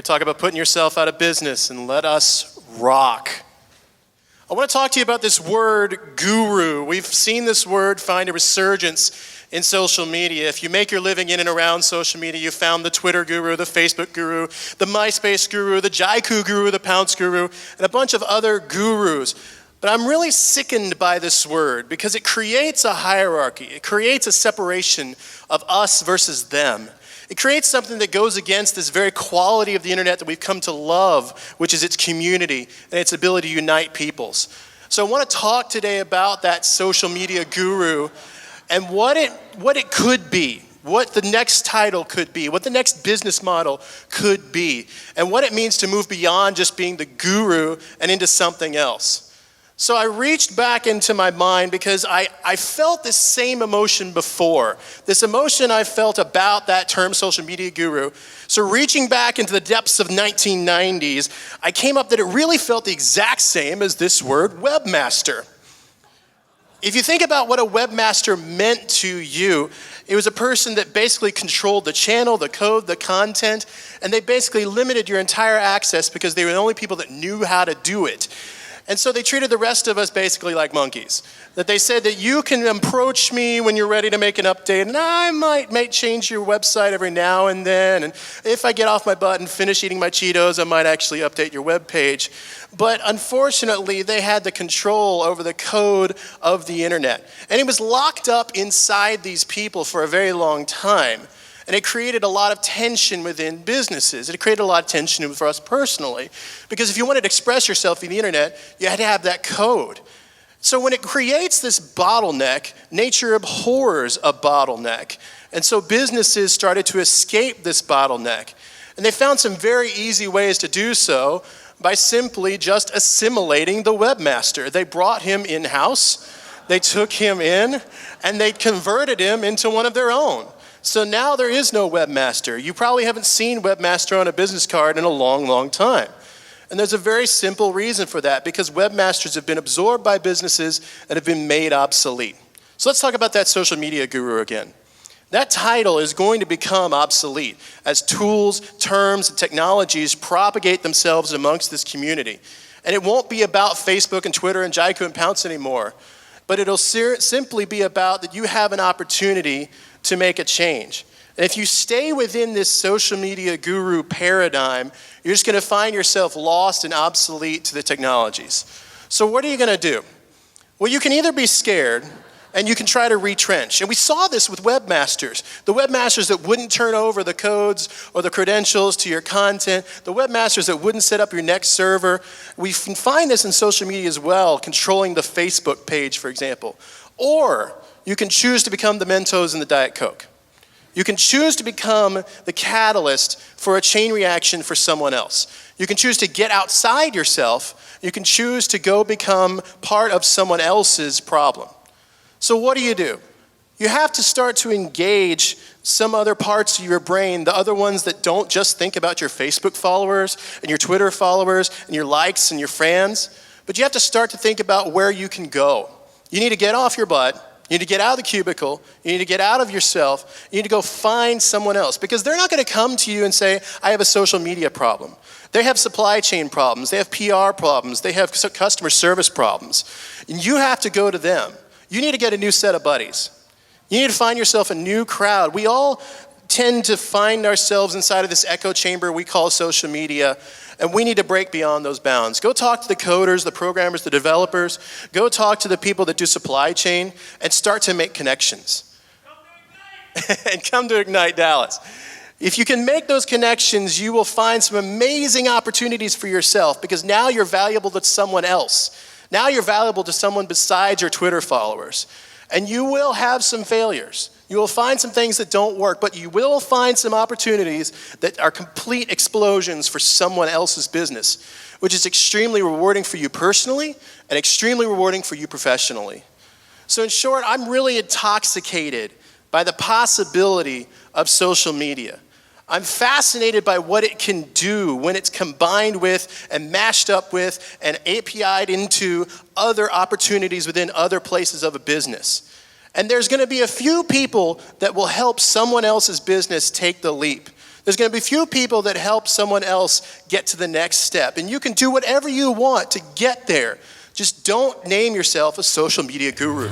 talk about putting yourself out of business, and let us rock. I want to talk to you about this word, guru. We've seen this word find a resurgence in social media. If you make your living in and around social media, you found the Twitter guru, the Facebook guru, the MySpace guru, the Jaiku guru, the Pounce guru, and a bunch of other gurus. But I'm really sickened by this word because it creates a hierarchy. It creates a separation of us versus them. It creates something that goes against this very quality of the internet that we've come to love, which is its community and its ability to unite peoples. So I want to talk today about that social media guru and what it could be, what the next title could be, what the next business model could be, and what it means to move beyond just being the guru and into something else. So I reached back into my mind because I felt this same emotion before. This emotion I felt about that term social media guru. So reaching back into the depths of 1990s, I came up that it really felt the exact same as this word webmaster. If you think about what a webmaster meant to you, it was a person that basically controlled the channel, the code, the content, and they basically limited your entire access because they were the only people that knew how to do it. And so they treated the rest of us basically like monkeys. That they said that you can approach me when you're ready to make an update, and I might change your website every now and then, and if I get off my butt and finish eating my Cheetos, I might actually update your web page. But unfortunately, they had the control over the code of the internet. And it was locked up inside these people for a very long time. And it created a lot of tension within businesses. It created a lot of tension for us personally. Because if you wanted to express yourself in the internet, you had to have that code. So when it creates this bottleneck, nature abhors a bottleneck. And so businesses started to escape this bottleneck. And they found some very easy ways to do so by simply just assimilating the webmaster. They brought him in-house, they took him in, and they converted him into one of their own. So now there is no webmaster. You probably haven't seen webmaster on a business card in a long, long time. And there's a very simple reason for that, because webmasters have been absorbed by businesses and have been made obsolete. So let's talk about that social media guru again. That title is going to become obsolete as tools, terms, and technologies propagate themselves amongst this community. And it won't be about Facebook and Twitter and Jaiku and Pounce anymore, but it'll simply be about that you have an opportunity to make a change. And if you stay within this social media guru paradigm, you're just going to find yourself lost and obsolete to the technologies. So what are you going to do? Well, you can either be scared and you can try to retrench. And we saw this with webmasters. The webmasters that wouldn't turn over the codes or the credentials to your content, the webmasters that wouldn't set up your next server. We can find this in social media as well, controlling the Facebook page, for example. Or you can choose to become the Mentos and the Diet Coke. You can choose to become the catalyst for a chain reaction for someone else. You can choose to get outside yourself. You can choose to go become part of someone else's problem. So what do? You have to start to engage some other parts of your brain, the other ones that don't just think about your Facebook followers and your Twitter followers and your likes and your fans, but you have to start to think about where you can go. You need to get off your butt. You need to get out of the cubicle. You need to get out of yourself. You need to go find someone else, because they're not going to come to you and say, I have a social media problem. They have supply chain problems. They have PR problems. They have customer service problems. And you have to go to them. You need to get a new set of buddies. You need to find yourself a new crowd. We all tend to find ourselves inside of this echo chamber we call social media, and we need to break beyond those bounds. Go talk to the coders, the programmers, the developers. Go talk to the people that do supply chain and start to make connections. And come to IgniteDallas. If you can make those connections, you will find some amazing opportunities for yourself, because now you're valuable to someone else. Now you're valuable to someone besides your Twitter followers. And you will have some failures. You will find some things that don't work, but you will find some opportunities that are complete explosions for someone else's business, which is extremely rewarding for you personally and extremely rewarding for you professionally. So in short, I'm really intoxicated by the possibility of social media. I'm fascinated by what it can do when it's combined with and mashed up with and API'd into other opportunities within other places of a business. And there's going to be a few people that will help someone else's business take the leap. There's going to be few people that help someone else get to the next step. And you can do whatever you want to get there. Just don't name yourself a social media guru.